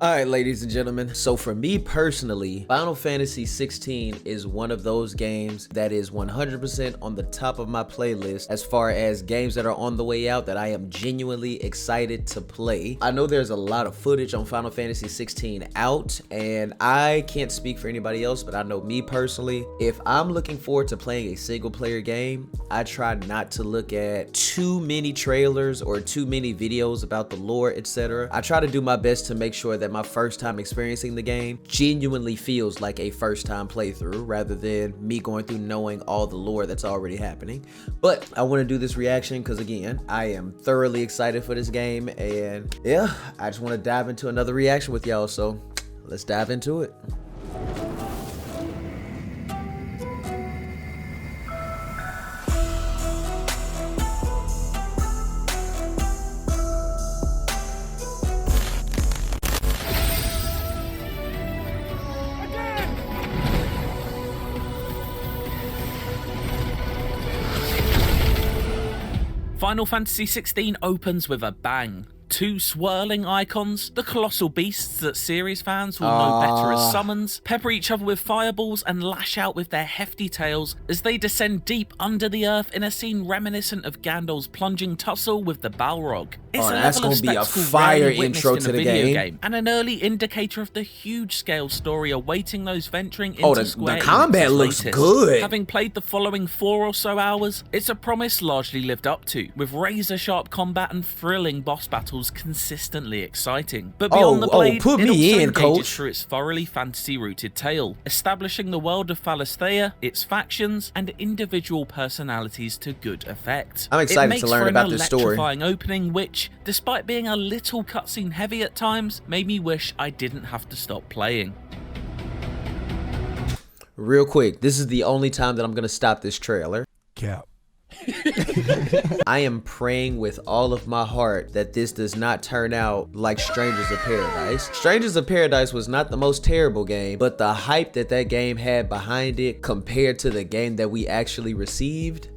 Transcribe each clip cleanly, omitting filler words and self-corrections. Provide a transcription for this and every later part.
Alright, ladies and gentlemen, so for me personally, Final Fantasy 16 is one of those games that is 100% on the top of my playlist as far as games that are on the way out that I am genuinely excited to play. I know there's a lot of footage on Final Fantasy 16 out, and I can't speak for anybody else, but I know me personally, if I'm looking forward to playing a single player game, I try not to look at too many trailers or too many videos about the lore, etc. I try to do my best to make sure that my first time experiencing the game genuinely feels like a first time playthrough rather than me going through knowing all the lore that's already happening. But I want to do this reaction because again, I am thoroughly excited for this game, and yeah, I just want to dive into another reaction with y'all, so let's dive into it. Final Fantasy 16 opens with a bang. Two swirling icons, the colossal beasts that series fans will know better as summons, pepper each other with fireballs and lash out with their hefty tails as they descend deep under the earth in a scene reminiscent of Gandalf's plunging tussle with the Balrog. It's that's gonna be a fire intro to the game, and an early indicator of the huge scale story awaiting those venturing into Square the combat looks latest. good. Having played the following 4 or so hours, it's a promise largely lived up to, with razor sharp combat and thrilling boss battles consistently exciting. But beyond the blade, put it me also in, engages coach. through its thoroughly fantasy-rooted tale, establishing the world of Phalisthea, its factions, and individual personalities to good effect. I'm excited to learn about this story. It makes for an electrifying opening which, despite being a little cutscene heavy at times, made me wish I didn't have to stop playing. Real quick, this is the only time that I'm gonna stop this trailer. Cap. I am praying with all of my heart that this does not turn out like Strangers of Paradise. Strangers of Paradise was not the most terrible game, but the hype that that game had behind it compared to the game that we actually received,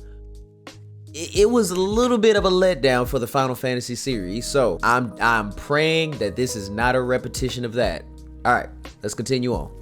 it was a little bit of a letdown for the Final Fantasy series. So I'm praying that this is not a repetition of that. All right, let's continue on.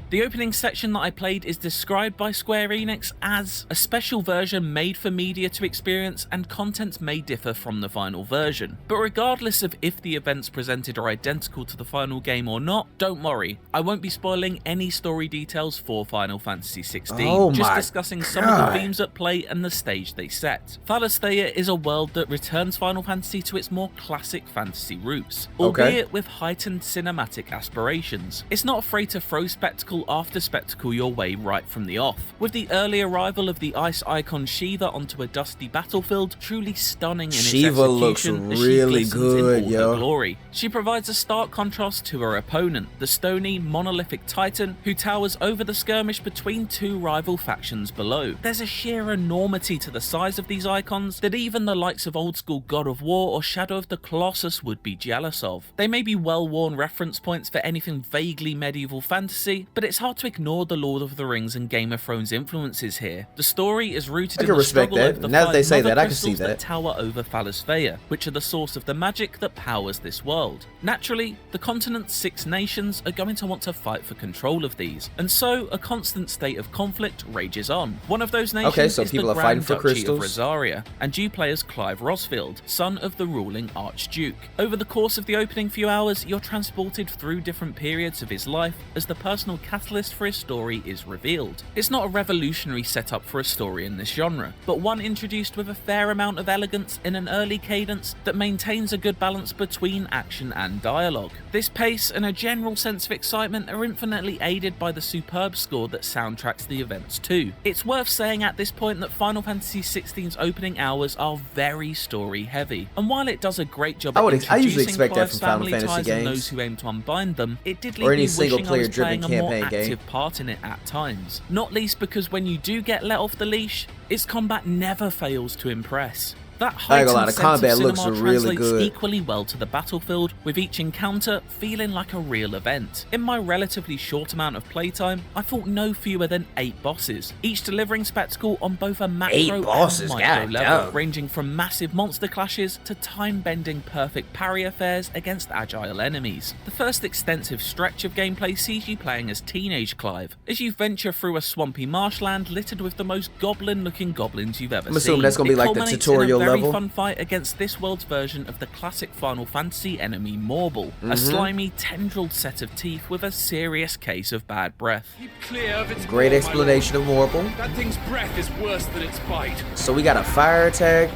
The opening section that I played is described by Square Enix as a special version made for media to experience, and contents may differ from the final version. But regardless of if the events presented are identical to the final game or not, don't worry, I won't be spoiling any story details for Final Fantasy 16, just discussing some of the themes at play and the stage they set. Phalisthea is a world that returns Final Fantasy to its more classic fantasy roots, albeit with heightened cinematic aspirations. It's not afraid to throw spectacle after spectacle your way right from the off, with the early arrival of the ice icon Shiva onto a dusty battlefield truly stunning in its Shiva looks really good, yo. Glory. She provides a stark contrast to her opponent, the stony, monolithic titan who towers over the skirmish between two rival factions below. There's a sheer enormity to the size of these icons that even the likes of old school God of War or Shadow of the Colossus would be jealous of. They may be well-worn reference points for anything vaguely medieval fantasy, but it's hard to ignore the Lord of the Rings and Game of Thrones influences here. The story is rooted in the struggle over the now that they say five that, I can crystals see that. tower over Phalisthea, which are the source of the magic that powers this world. Naturally, the continent's 6 nations are going to want to fight for control of these, and so a constant state of conflict rages on. One of those nations is the Grand Duchy of Rosaria, and you play as Clive Rosfield, son of the ruling Archduke. Over the course of the opening few hours, you're transported through different periods of his life as the personal catalyst for his story is revealed. It's not a revolutionary setup for a story in this genre, but one introduced with a fair amount of elegance in an early cadence that maintains a good balance between action and dialogue. This pace and a general sense of excitement are infinitely aided by the superb score that soundtracks the events too. It's worth saying at this point that Final Fantasy XVI's opening hours are very story heavy, and while it does a great job at introducing Clive's family ties and those who aim to unbind them, it did leave me wishing I was playing a more active part in it at times. Not least because when you do get let off the leash, its combat never fails to impress. That I ain't gonna lie, heightened the sense combat of looks cinema really translates good. equally well to the battlefield, with each encounter feeling like a real event. In my relatively short amount of playtime, I fought no fewer than 8 bosses, each delivering spectacle on both a macro 8 bosses, and micro god level, damn. ranging from massive monster clashes to time-bending perfect parry affairs against agile enemies. The first extensive stretch of gameplay sees you playing as teenage Clive, as you venture through a swampy marshland littered with the most goblin-looking goblins you've ever seen. I'm assuming that's gonna be like the tutorial in a very level. fun fight against this world's version of the classic Final Fantasy enemy Morble, a slimy, tendrilled set of teeth with a serious case of bad breath. Keep clear of its Great maw, my explanation of Morble. lord. That thing's breath is worse than its bite. So we got a fire attack.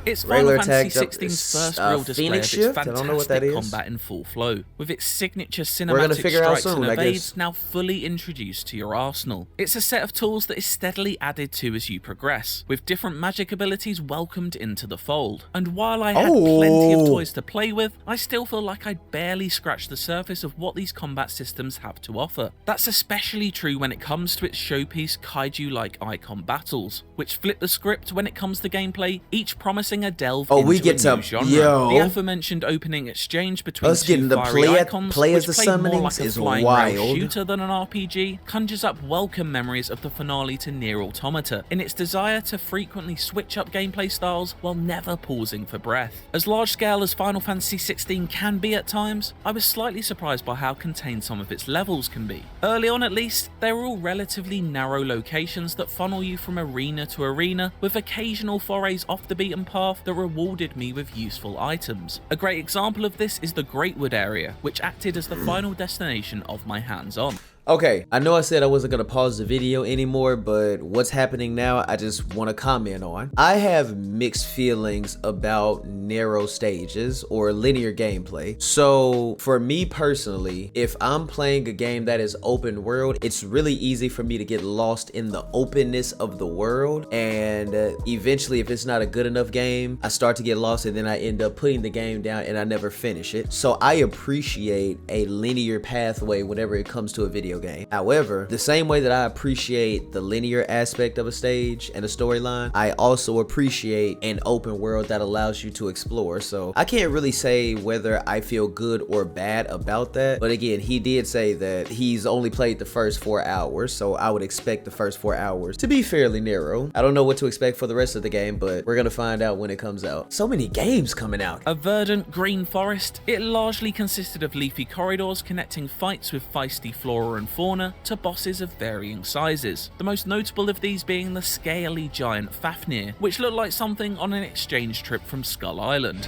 It's Regular Final Fantasy attack, XVI's first uh, real display of Phoenix its Shift? I fantastic don't know what that is. combat in full flow, with its signature We're gonna cinematic figure out strikes soon, and I guess. evades now fully introduced to your arsenal. It's a set of tools that is steadily added to as you progress, with different magic abilities welcomed into the fold. And while I had plenty of toys to play with, I still feel like I'd barely scratched the surface of what these combat systems have to offer. That's especially true when it comes to its showpiece kaiju-like icon battles, which flip the script when it comes to gameplay, each promising a delve into we get a new to- genre. yo. The aforementioned opening exchange between Us two getting to fiery play icons, as which the played more summonings like a is flying rail wild. shooter than an RPG, conjures up welcome memories of the finale to Nier Automata in its desire to frequently switch up gameplay styles while never pausing for breath. As large-scale as Final Fantasy XVI can be at times, I was slightly surprised by how contained some of its levels can be. Early on at least, they were all relatively narrow locations that funnel you from arena to arena, with occasional forays off the beaten path that rewarded me with useful items. A great example of this is the Greatwood area, which acted as the final destination of my hands-on. Okay, I know I said I wasn't gonna pause the video anymore, but what's happening now, I just want to comment on. I have mixed feelings about narrow stages or linear gameplay. So for me personally, if I'm playing a game that is open world, it's really easy for me to get lost in the openness of the world. And eventually, if it's not a good enough game, I start to get lost and then I end up putting the game down and I never finish it. So I appreciate a linear pathway whenever it comes to a video game. However, the same way that I appreciate the linear aspect of a stage and a storyline, I also appreciate an open world that allows you to explore. So I can't really say whether I feel good or bad about that. But again, he did say that he's only played the first 4 hours, so I would expect the first 4 hours to be fairly narrow. I don't know what to expect for the rest of the game, but we're gonna find out when it comes out. So many games coming out. A verdant green forest, it largely consisted of leafy corridors connecting fights with feisty flora and fauna to bosses of varying sizes. The most notable of these being the scaly giant Fafnir, which looked like something on an exchange trip from Skull Island.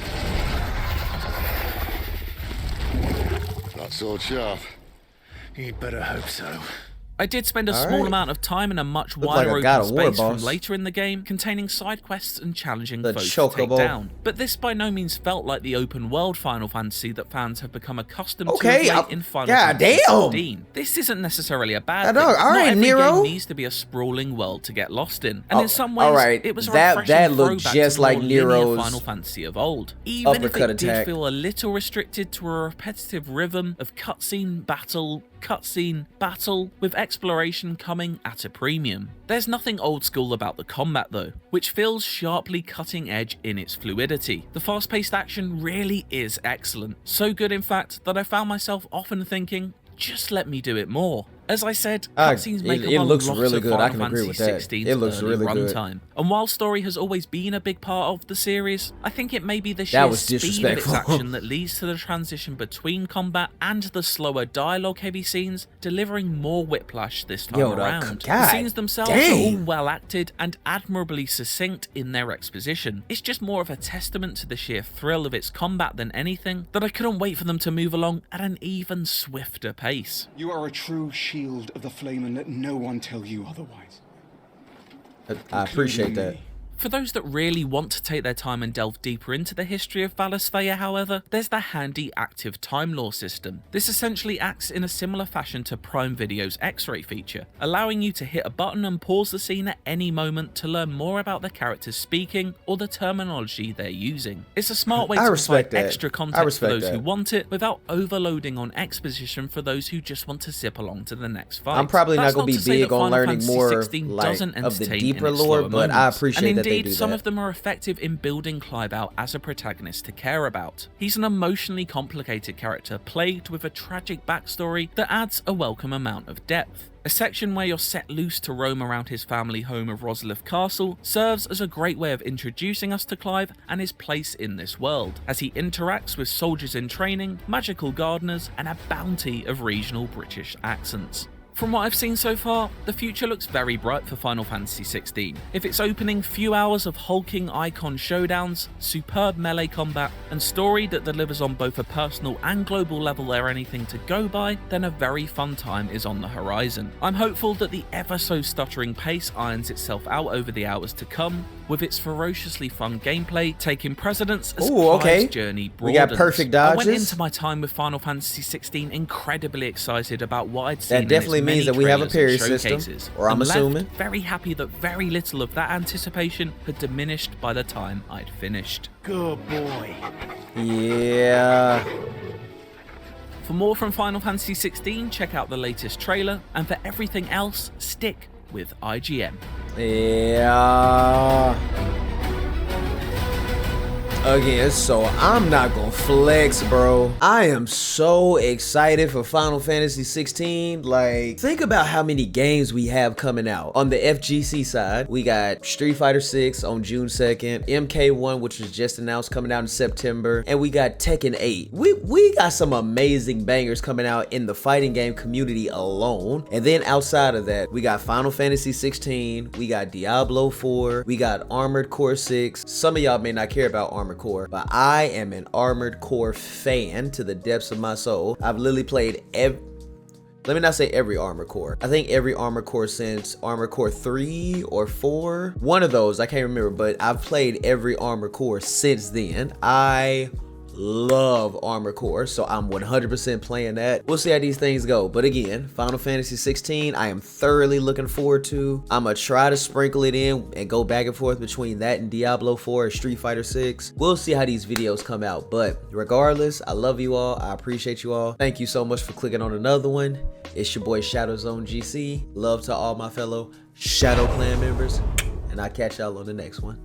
Not so sharp. You'd better hope so. I did spend a small Alright. amount of time in a much Looked like wider a God open of War space from boss. later in the game, containing side quests and challenging The foes to take Chocobo. down. But this by no means felt like the open world Final Fantasy that fans have become accustomed Okay, to of late in Final God Fantasy damn. 15. This isn't necessarily a bad I thing. know, alright, Not every Nero. game needs to be a sprawling world to get lost in, and Oh, in some ways, alright, it was a that refreshing looked throwback just to the more like linear Nero's Final Fantasy of old. Even if uppercut it did attack. feel a little restricted to a repetitive rhythm of cutscene, battle, with exploration coming at a premium. There's nothing old school about the combat though, which feels sharply cutting edge in its fluidity. The fast-paced action really is excellent, so good in fact that I found myself often thinking, just let me do it more. As I said, cutscenes make it up a looks lot really of good. I Final can agree Fantasy with that. 16's It looks early really good. runtime. And while story has always been a big part of the series, I think it may be the That sheer was speed of its disrespectful. action that leads to the transition between combat and the slower dialogue-heavy scenes, delivering more whiplash this time Yo, around. The God scenes themselves dang. are all well acted and admirably succinct in their exposition. It's just more of a testament to the sheer thrill of its combat than anything, that I couldn't wait for them to move along at an even swifter pace. You are a true shield of the flame, and let no one tell you otherwise. I appreciate that. For those that really want to take their time and delve deeper into the history of Valisthea, however, there's the handy active time law system. This essentially acts in a similar fashion to Prime Video's X-ray feature, allowing you to hit a button and pause the scene at any moment to learn more about the characters speaking or the terminology they're using. It's a smart way I to respect provide that. extra I context for respect those who that. want it, without overloading on exposition for those who just want to zip along to the next fight. I'm probably That's not gonna be to say that big on Final learning Fantasy more 16 like doesn't of the entertain deeper in its lore, slower but I moments. appreciate And that indeed, do some that. of them are effective in building Clive out as a protagonist to care about. He's an emotionally complicated character plagued with a tragic backstory that adds a welcome amount of depth. A section where you're set loose to roam around his family home of Rosalith Castle serves as a great way of introducing us to Clive and his place in this world, as he interacts with soldiers in training, magical gardeners, and a bounty of regional British accents. From what I've seen so far, the future looks very bright for Final Fantasy XVI. If its opening few hours of hulking icon showdowns, superb melee combat, and story that delivers on both a personal and global level are anything to go by, then a very fun time is on the horizon. I'm hopeful that the ever so stuttering pace irons itself out over the hours to come, with its ferociously fun gameplay taking precedence as Clive's journey broadens. We got perfect dodges. I went into my time with Final Fantasy XVI incredibly excited about what I'd seen. That definitely in its means many that we have a trailers parry and system, showcases, or I'm and left assuming. very happy that very little of that anticipation had diminished by the time I'd finished. Good boy. Yeah. For more from Final Fantasy XVI, check out the latest trailer, and for everything else, stick with IGN. Yeah. Again, so I'm not gonna flex, bro. I am so excited for Final Fantasy 16. Like, think about how many games we have coming out. On the FGC side, we got Street Fighter 6 on June 2nd, MK1, which was just announced, coming out in September, and we got Tekken 8. We got some amazing bangers coming out in the fighting game community alone. And then outside of that, we got Final Fantasy 16, we got Diablo 4, we got Armored Core 6. Some of y'all may not care about Armored Core, but I am an Armored Core fan to the depths of my soul. I've literally played let me not say every Armored Core. I think every Armored Core since Armored Core 3 or 4. One of those, I can't remember, but I've played every Armored Core since then. I love Armored Core, so I'm 100% playing that. We'll see how these things go. But again, Final Fantasy 16, I am thoroughly looking forward to. I'm gonna try to sprinkle it in and go back and forth between that and Diablo 4 or Street Fighter 6. We'll see how these videos come out. But regardless, I love you all. I appreciate you all. Thank you so much for clicking on another one. It's your boy Shadow Zone GC. Love to all my fellow Shadow Clan members. And I'll catch y'all on the next one.